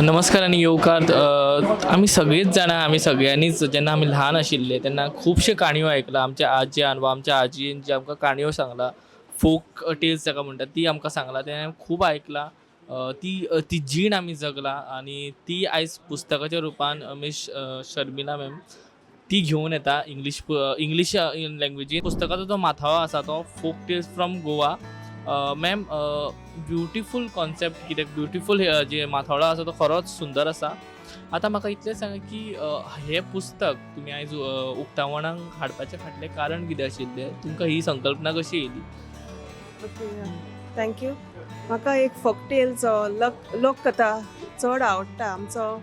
नमस्कार आणि येवकार. आमी सगळीच जाणां, आमी सगळ्यांनीच जेन्ना आमी ल्हान आशिल्ले तेन्ना खुबशे काणयो आयकला. आमच्या आज्यान वा आमच्या आजयेन जे आमकां काणयो सांगला, फोक टेल्स जाका म्हणटात ती आमकां सांगला, तें हांवें खूब आयकलां. ती जीण आमी जगला आनी ती आयज पुस्तकाच्या रुपान मिस शर्मिला मॅम ती घेवन येता इंग्लीश लँग्वेजीन. पुस्तकाचो जो माथाळो आसा तो folk tales from Goa. Ma'am, beautiful concept, कित्याक ब्युटिफूल जे माथाळो आसा तो खरोच सुंदर आसा. आतां म्हाका इतलें सांगा की हें पुस्तक तुमी आयज उक्तावणाक हाडपाचें फाटलें कारण कितें आशिल्लें? तुमकां ही संकल्पना कशी येयली? Okay, thank you. म्हाका एक फोकटेल्स लोककथा चड आवडटा. आमचो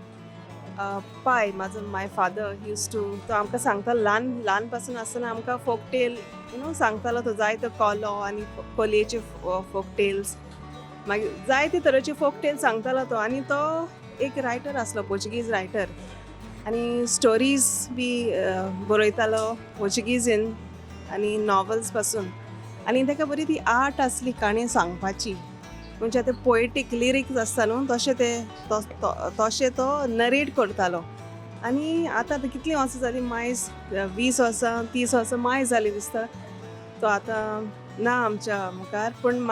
पाय माय फादर तो आमकां सांगता ल्हान पासून आसतना आमकां फोकटेल सांगतालो. तो जायतो कोलो आनी कोलयेचे फोकटेल्स, मागीर जायते तरेचे फोकटेल्स सांगतालो तो. आनी तो एक रायटर आसलो, पोर्चुगीज रायटर, आनी स्टोरीज बी बरयतालो पोर्चुगीजीन आनी नॉवल्स पासून. आनी ताका बरी ती आर्ट आसली काणी सांगपाची, म्हणजे आतां पोएटीक लिरिक्स आसता न्हू, तशें तो नरेट करतालो. आनी आतां कितलीं वर्सां जालीं, मायज 20 वर्सां 30 वर्सां मायज जालीं दिसता. तो आतां ना आमच्या मुखार, पूण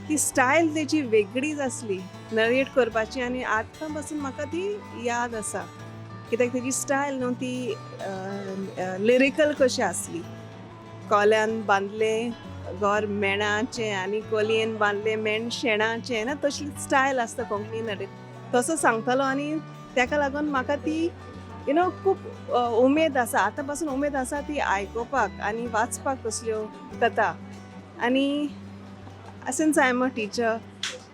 ती स्टायल तेजी वेगळीच आसली नरेट करपाची. आनी आतां पासून म्हाका ती याद आसा, कित्याक तेजी स्टायल न्हू ती लिरिकल कशी आसली. कोल्यान बांदलें घर मेणाचें आनी कोलयेन बांदलें मेण शेणाचें ना, तशी स्टायल आसता कोंकणी नरेट. तसो सांगतालो आनी ताका लागून म्हाका ती खूब उमेद आसा, आतां पासून उमेद आसा ती आयकुपाक आनी वाचपाक कसल्यो कथा. आनी since I am a teacher,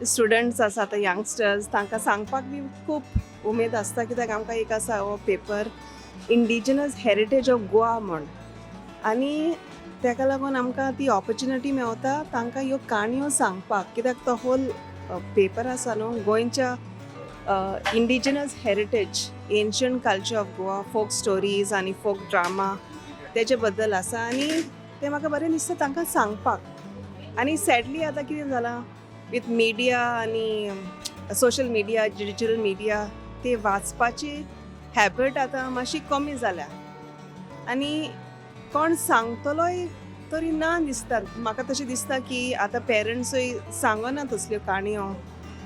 students आसा आतां यंगस्टर्स, तांकां सांगपाक बी खूब उमेद आसता. कित्याक आमकां एक आसा हो paper indigenous heritage of Goa म्हूण, आनी ताका लागून आमकां ती ऑपॉर्च्युनिटी मेवता तांकां ह्यो काणयो सांगपाक. कित्याक तो होल पेपर आसा न्हू गोंयच्या indigenous heritage, ancient culture of Goa, folk stories आनी फोक ड्रामा तेजे बद्दल आसा. आनी तें म्हाका बरें दिसता तांकां सांगपाक. आनी सॅडली आतां कितें जालां विथ मिडिया आनी सोशल मिडिया, डिजिटल मिडिया, ते वाचपाची हॅबीट आतां मातशी कमी जाल्या. आनी कोण सांगतलोय तरी ना दिसता. म्हाका तशें दिसता की आतां पेरंट्सूय सांगना तसल्यो काणयो,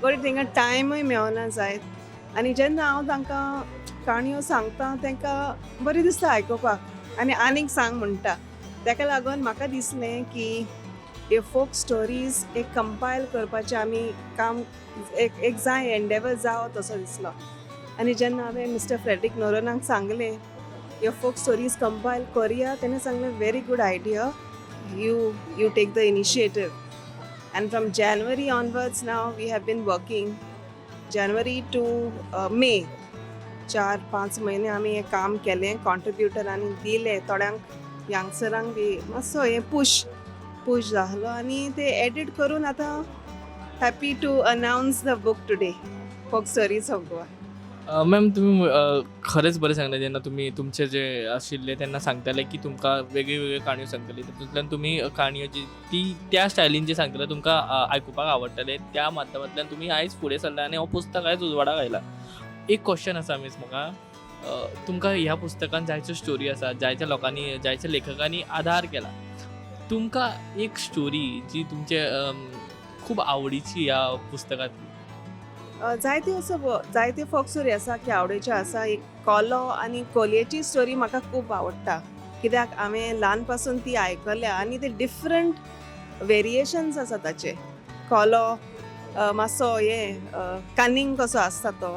बट तांकां टायमूय मेळना जायत. आनी जेन्ना हांव तांकां काणयो सांगता तांकां बरें दिसता आयकुपाक आनी आनीक सांग म्हणटा. ताका लागून म्हाका दिसलें की हे फोक स्टोरीज एक कंपायल करपाचें आमी काम एक जाय, एन्डेवर जावो तसो दिसलो. आनी जेन्ना हांवें मिस्टर फ्रेडरिक नोरोनाक सांगलें ह्यो फोक स्टोरीज कंपायल करुया, तेणें सांगलें very good idea, you take the initiative. And from January onwards now we have been working. January to May 4-5 महिने आमी हें काम केलें, कॉन्ट्रिब्युटर आनी दिले थोड्यांक यंगस्टरांक बी मातसो हें पुश जालो. आनी ते एडिट करून आतां happy to announce the book today, folk stories of Goa. Ma'am, तुम्ही खरेंच बरें सांगलें. जेन्ना तुमी तुमचे जे आशिल्ले तेन्ना सांगताले की तुमकां वेगळी वेगळी काणयो सांगतली, तातूंतल्यान तुमी काणयो जी ती त्या स्टायलीन जे सांगतले तुमकां आयकुपाक आवडटले, त्या माध्यमांतल्यान तुमी आयज फुडें सरला आनी हो पुस्तक आयज उजवाडाक आयला. एक क्वेश्चन आसा मिस म्हाका, तुमकां ह्या पुस्तकान जायत्यो स्टोरी आसा, जायत्या लोकांनी, जायत्या लेखकांनी आदार केला. तुमकां एक स्टोरी जी तुमचे खूब आवडीची ह्या पुस्तकांतली? जायते फोक स्टोरी आसा की आवडीच्यो आसा. एक कोलो आनी कोलयेची स्टोरी म्हाका खूब आवडटा, कित्याक हांवें ल्हान पासून ती आयकल्या. आनी ते डिफरंट वेरिएशन्स आसा ताचे. कोलो मातसो कनिंग कसो आसता, तो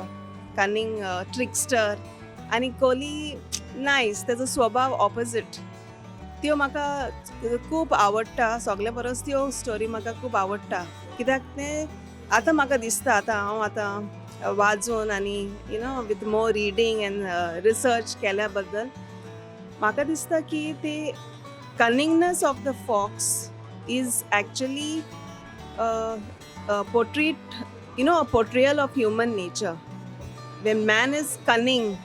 कनिंग ट्रिक्स्टर, आनी कोली नायस, तेजो स्वभाव ऑपोजीट. त्यो म्हाका खूब आवडटा. सगळे परस त्यो स्टोरी म्हाका खूब आवडटा, कित्याक ते आतां म्हाका दिसता, हांव आतां वाचून आनी with more reading and research केल्या बद्दल म्हाका दिसता की ते cunningness of the fox is actually a portrayal of human nature. When man is cunning,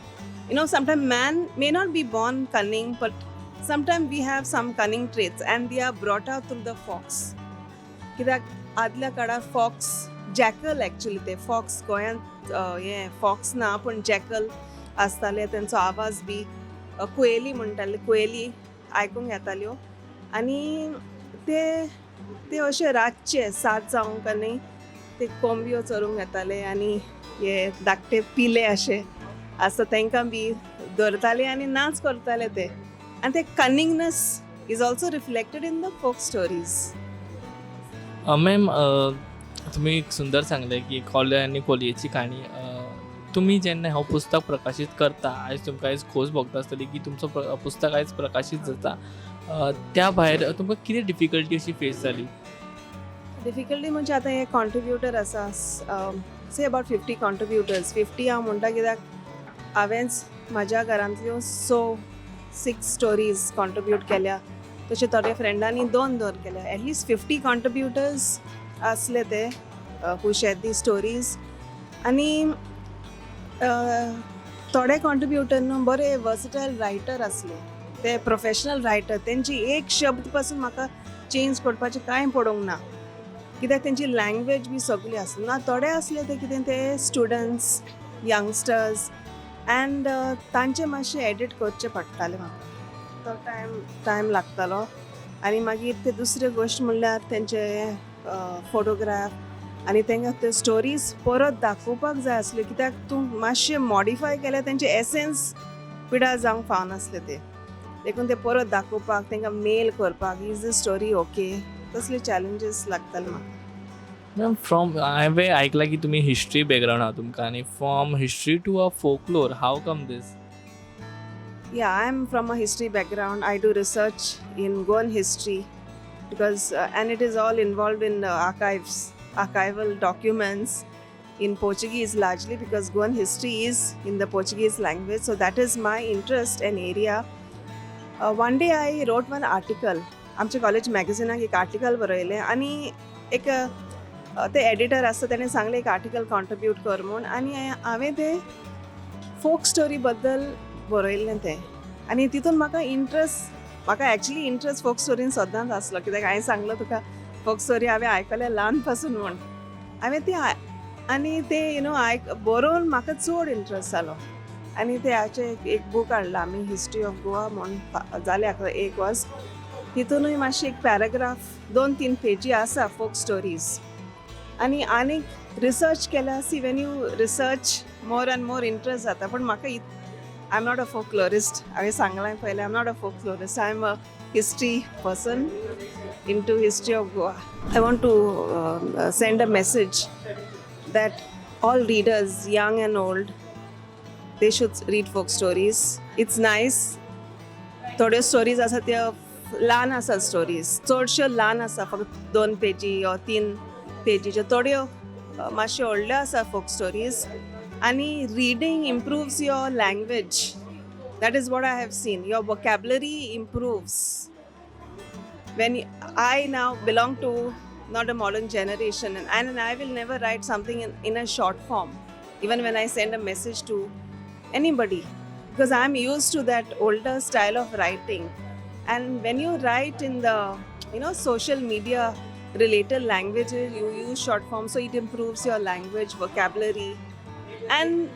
sometimes man may not be born cunning, but sometimes we have some cunning traits and they are brought out through the fox. कित्याक आदल्या काळार fox jackal, actually ते fox गोंयांत हे fox ना पूण jackal आसताले तेंचो आवाज बी कुयेली म्हणटाले कुयेली आयकूंक येताल्यो आनी ते ते अशे रातचे 7 जावंक आनी ते कोंबयो चोरूंक येताले आनी हे धाकटे पिले अशे आसा तांकां बी धरताले आनी नाच करताले ते आनी ते cunningness is also reflected in the folk stories. Ma'am तुम्ही एक सुंदर सांगले की कोले आनी कोलयेची काणी तुम्ही जेन्ना हांव पुस्तक प्रकाशीत करता आयज तुमकां आयज खोस भोगता आसतली की तुमचो पुस्तक आयज प्रकाशीत जाता त्या भायर तुमकां कितें डिफिकल्टी अशी फेस जाली? डिफिकल्टी म्हणजे आतां हे कॉन्ट्रिब्युटर आसा से अबाउट 50 कॉन्ट्रिब्युटर्स 50 हांव म्हणटा कित्याक हांवेंच म्हाज्या घरांतल्यो 6 स्टोरीज कॉन्ट्रिब्यूट केल्या तशें थोडे फ्रेंडांनी 2 केल्या एटलिस्ट 50 कॉन्ट्रिब्युटर्स आसले ते हू शेअर दी स्टोरीज आनी थोडे कॉन्ट्रिब्युटर न्हू बरे वर्सटायल रायटर आसले ते प्रोफेशनल रायटर तेंची एक शब्द पासून म्हाका चेंज करपाचें कांय पडोंक ना कित्याक तेंची लँग्वेज बी सगळी आसली ना थोडे आसले ते कितें ते स्टुडंट्स यंगस्टर्स अँड तांचे मातशें एडीट करचें पडटालें म्हाका तो टायम लागतालो आनी मागीर ते दुसरी गोश्ट म्हणल्यार तेंचे फोटोग्राफ आनी तांकां त्यो स्टोरीज परत दाखोवपाक जाय आसल्यो कित्याक तूं मातशें मॉडिफाय केल्यार तेंचे एसेन्स पिड्यार जावंक फावनासले ते देखून ते परत दाखोवपाक तांकां मेल करपाक इज द स्टोरी ओके तसले चॅलेंजीस लागताले म्हाका. मॅम फ्रॉम हांवें आयकलां की तुमी हिस्ट्री बॅकग्रावंड आहा तुमकां आनी from history to a folklore how come this? Yeah, I'm from a history background. I do research in Goan history because and it is all involved in archival documents in Portuguese largely because Goan history is in the Portuguese language. So that is my interest and area. One day I wrote one article. आमच्या college मॅगझिनाक एक article बरयलें आनी एक ते editor आसता तेणें सांगलें एक आर्टिकल कॉन्ट्रिब्यूट कर म्हूण आनी हांवें ते फोक स्टोरी बद्दल बरयल्लें तें आनी तितून म्हाका एक्चुली इंट्रस्ट फोक स्टोरीन सदांच आसलो कित्याक हांवें सांगलो तुका फोक स्टोरी हांवें आयकल्या ल्हान पासून म्हूण हांवें ती आनी ते बरोवन म्हाका चड इंट्रस्ट जालो आनी ते हाचे एक बूक हाडला आमी हिस्ट्री ऑफ गोवा म्हूण जाले 1 वर्स तितूनय मातशी एक पॅराग्राफ 2-3 पेजी आसा फोक स्टोरीज आनी रिसर्च केल्या see when you research more and more interest जाता पूण म्हाका I am not a folklorist हांवें सांगलां पयलें I am not a folklorist I am a history person into history of Goa. I want to send a message that all readers young and old they should read folk stories. It's nice. थोड्यो stories आसा त्यो ल्हान आसा stories चडश्यो ल्हान आसा फक्त 2 पेजी वा 3 पेजीच्यो थोड्यो मातश्यो व्हडल्यो आसा फोक स्टोरीज आनी reading improves your language. That is what I have seen. Your vocabulary improves. Wien I now belong to not a modern generation and I will never write something in a short form even when I send a message to anybody because I am used to that older style of writing. And when you write in the social media related languages you use short form so it improves your language vocabulary and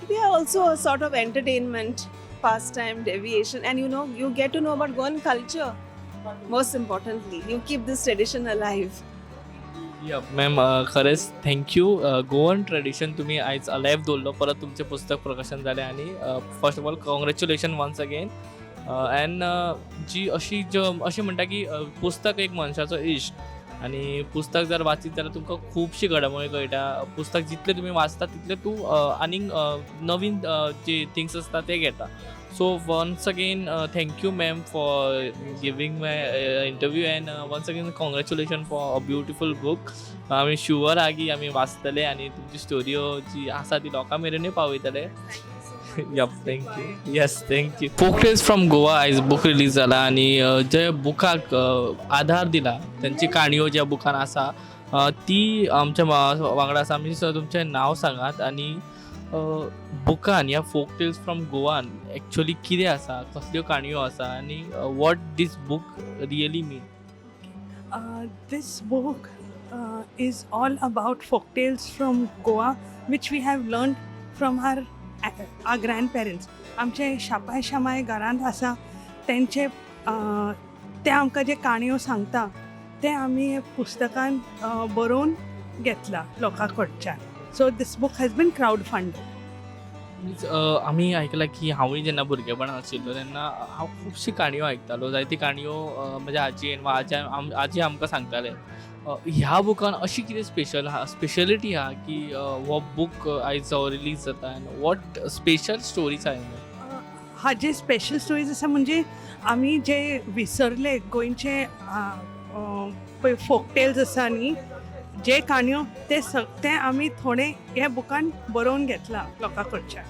they are also a sort of entertainment pastime deviation and you get to know about Goan culture. Most importantly you keep this tradition alive. Ma'am खरेंच thank you. Goan tradition तुम्ही आयज अलायव्ह दवरलो परत तुमचें पुस्तक प्रकाशन जालें आनी first of all congratulation once again. And जी अशी म्हणटा की पुस्तक एक मनशाचो इश्ट आनी पुस्तक जर वाचीत जाल्यार तुमकां खुबशी घडामोडी कळटा. पुस्तक जितलें तुमी वाचता तितलें तूं आनीक नवीन जे थिंग्स आसता ते घेता. So once again thank you ma'am for giving my interview and once again congratulation for a beautiful book. आमी शुअर आहा की आमी वाचतले आनी तुमची स्टोऱ्यो जी आसा ती लोकां मेरेनूय पावयतले. Yup thank you. Yes thank you. Folk tales from Goa आयज बूक रिलीज जाला आनी जे बुकाक आधार दिला त्यांची काणयो ज्या बुकान आसा ती आमच्या वांगडा आसा. आमी तुमचें नांव सांगात आनी बुकान ह्या फोक टेल्स फ्रॉम गोवान एक्चुअली कितें आसा कसल्यो काणयो आसा आनी what this book really mean. This book is all about folk tales from Goa, which we have learned from our grandparents. आमचे शापाय शामाय घरांत आसा तेंचे ते आमकां जे काणयो सांगता ते आमी पुस्तकान बरोवन घेतला लोकां कडच्यान. So this book has been crowd funded. Means आमी आयकलां की हांवूय जेन्ना भुरगेपणांत आशिल्लो तेन्ना हांव खुबशी काणयो आयकतालो. जायती काणयो म्हज्या आजयेन वा आजी आमकां सांगताले. ह्या बुकान अशी कितें स्पेशलिटी आहा की हो बूक आयज रिलीज जाता आनी वॉट स्पेशल स्टोरीज आहा? हाजे स्पेशल स्टोरीज आसा म्हणजे आमी जे विसरले गोंयचे पळय फोक टेल्स आसा न्ही, जे काणयो ते आमी थोडे ह्या बुकान बरोवन घेतला लोकां कडच्यान.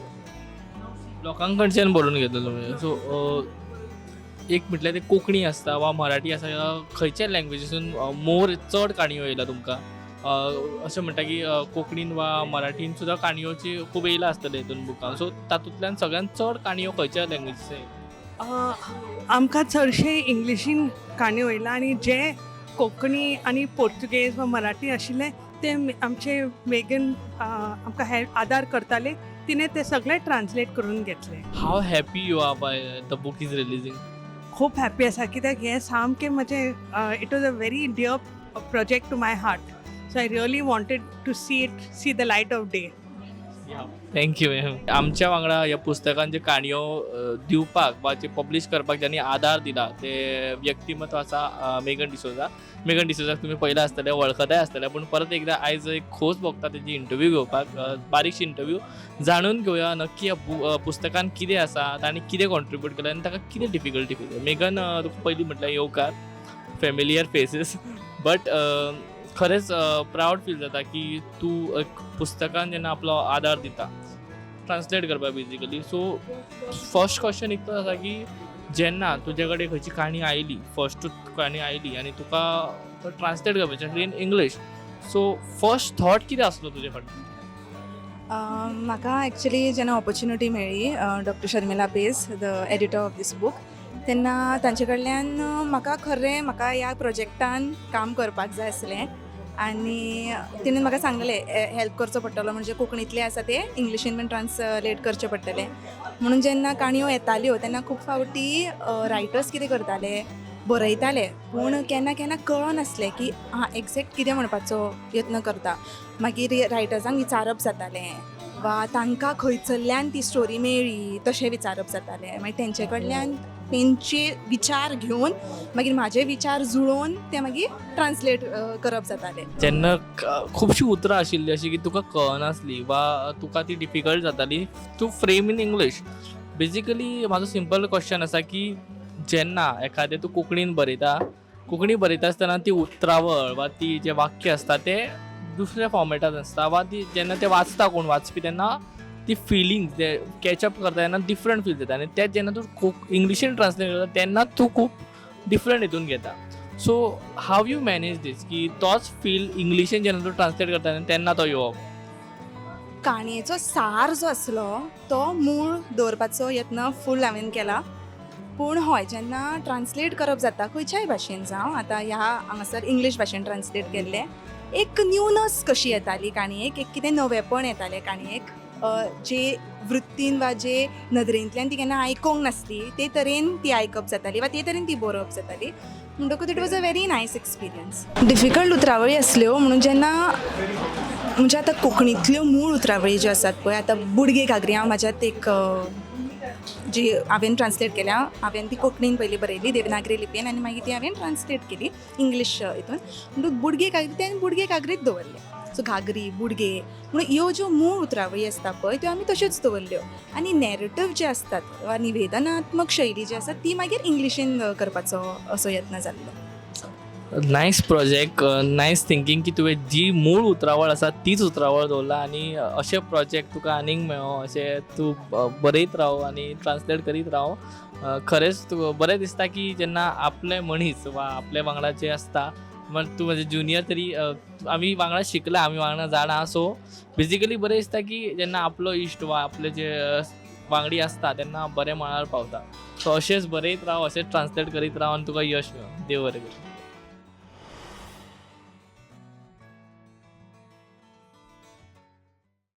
लोकां कडच्यान बरोवन घेतलो तुमी. सो एक म्हटल्यार ते कोंकणी आसता वा मराठी आसा खंयच्या लँग्वेजीसून चड काणयो येयला तुमकां? अशें म्हणटा की कोंकणीन वा मराठीन सुद्दां काणयोची खूब येयला आसतले हितून बुकान. सो तातूंतल्यान सगळ्यान चड काणयो खंयच्या लँग्वेजीचे येयला? आमकां चडशे इंग्लिशीन काणयो येयला आनी जे कोंकणी आनी पोर्तुगेज वा मराठी आशिल्ले ते आमचे मेगन आमकां आदार करताले. तिने ते सगळे ट्रान्सलेट करून घेतले. How happy you are by the book is releasing? खूब हॅपी आसा कित्याक हें सामकें म्हजें it was a very dear project to my heart. So I really wanted to see the light of day. Thank you ma'am. आमच्या वांगडा ह्या पुस्तकान जे काणयो दिवपाक वा जे पब्लीश करपाक ज्यांनी आदार दिला ते व्यक्तिमत्व आसा मेगन डिसोजाक तुमी पयला आसतले, वळखताय आसतले. पूण परत एकदा आयज एक खोस भोगता तेजी इंटरव्यू घेवपाक, बारीकशी इंटरव्यू जाणून घेवया नक्की ह्या पुस्तकान कितें आसा, ताणी कितें कॉन्ट्रिब्यूट केलें आनी ताका कितें डिफिकल्टी फेस. मेगन, तुका पयलीं म्हटल्यार येवकार, फॅमिलियर फेसीस, बट खरेंच प्रावड फील जाता की तूं एक पुस्तकान जेन्ना आपलो आदार दिता ट्रान्सलेट करपाक बेजिकली. सो फर्स्ट क्वेश्चन इतलोच आसा की जेन्ना तुजे कडेन खंयची काणी आयली, फर्स्टूच काणी आयली आनी तुका तो ट्रान्सलेट करपाचें in English, so first thought कितें आसलो तुजे कडेन? म्हाका एक्चुली जेन्ना ऑपॉर्च्युनिटी मेळ्ळी doctor Sharmila Pais, the editor of this book, तेन्ना तांचे कडल्यान म्हाका ह्या प्रोजेक्टान काम करपाक जाय आसलें आनी तिणें म्हाका सांगलेलें हेल्प करचो पडटलो, म्हणजे कोंकणीतले आसा ते इंग्लिशीन बीन ट्रान्सलेट करचे पडटले. म्हणून जेन्ना काणयो येताल्यो तेन्ना खूब फावटी रायटर्स कितें करताले, बरयताले पूण केन्ना केन्ना कळनासलें की एग्जॅक्ट कितें म्हणपाचो यत्न करता. मागीर रायटर्सांक विचारप जातालें वा तांकां खंयसरल्यान ती स्टोरी मेळ्ळी तशें विचारप जातालें. मागीर तेंचे कडल्यान तेंचे विचार घेवन मागीर म्हाजे विचार जुळोवन ते मागीर ट्रान्सलेट करप जातालें. जेन्ना खुबशीं उतरां आशिल्लीं अशीं की तुका कळनासलीं वा तुका ती डिफिकल्ट जाताली to frame in English, basically म्हाजो सिंपल क्वेश्चन आसा की जेन्ना एखादें तूं कोंकणीन बरयता आसतना ती उतरावळ वा ती जे वाक्य आसता ते दुसऱ्या फॉर्मेटान आसता वा ती जेन्ना ते वाचता कोण वाचपी तेन्ना ती फिलिंग्स ते कॅचअप करता तेन्ना डिफरंट फील जाता आनी तेच जेन्ना तूं इंग्लिशीन ट्रान्सलेट करता तेन्ना तूं खूब डिफरंट हितून घेता. सो हाव यू मॅनेज दीस की तोच फील इंग्लिशीन जेन्ना तूं ट्रान्सलेट करता तेन्ना तो येवप? काणयेचो सार जो आसलो तो मूळ दवरपाचो यत्न फूल हांवें केला. पूण हय, जेन्ना ट्रान्सलेट करप जाता खंयच्याय भाशेन जावं, आतां ह्या हांगासर इंग्लीश भाशेन ट्रान्सलेट केल्लें, एक न्यूनस कशी येताली काणयेक, एक कितें नवेपण येतालें काणयेक, जे वृत्तीन वा जे नदरेंतल्यान ती केन्ना आयकोंक नासली ते तरेन ती आयकप जाताली वा ते तरेन ती बरोवप जाताली. म्हणटकूच it was a very nice experience. Difficult उतरावळी आसल्यो म्हणून जेन्ना म्हणजे आतां कोंकणींतल्यो मूळ उतरावळी ज्यो आसात पळय, आतां बुडगे कागरी हांव म्हाज्यात एक जी हांवें ट्रान्सलेट केल्या, हांवें ती कोंकणीन पयलीं बरयली देवनागरी लिपयेन आनी मागीर ती हांवें ट्रान्सलेट केली इंग्लीश हितून. म्हणून बुडगे कागरी ते हांवें बुडगे कागरीत दवरले. सो घागरी, बुडगे म्हणून ह्यो ज्यो मूळ उतरावळी आसता पळय त्यो आमी तश्योच दवरल्यो आनी नॅरेटिव्ह जे आसतात वा निवेदनात्मक शैली जी आसा ती मागीर इंग्लिशीन करपाचो असो यत्न जाल्लो. नायस प्रोजेक्ट, नायस थिंकींग की तुवें जी मूळ उतरावळ आसा तीच उतरावळ दवरला आनी अशे प्रोजेक्ट तुका आनीक मेळो, अशें तूं बरयत राव आनी ट्रान्सलेट करीत राव. खरेंच बरें दिसता की जेन्ना आपले मनीस वा आपले वांगडा जे आसता, तूं म्हजे ज्युनियर तरी आमी वांगडा शिकला, आमी वांगडा जाणा. सो बेजिकली बरें दिसता की जेन्ना आपलो इश्ट वा आपले जे वांगडी आसता तेन्ना बरें मळार पावता. सो अशेंच बरयत राव, अशेंच ट्रान्सलेट करीत राव आनी तुका यश मेळो. देव बरें करूं.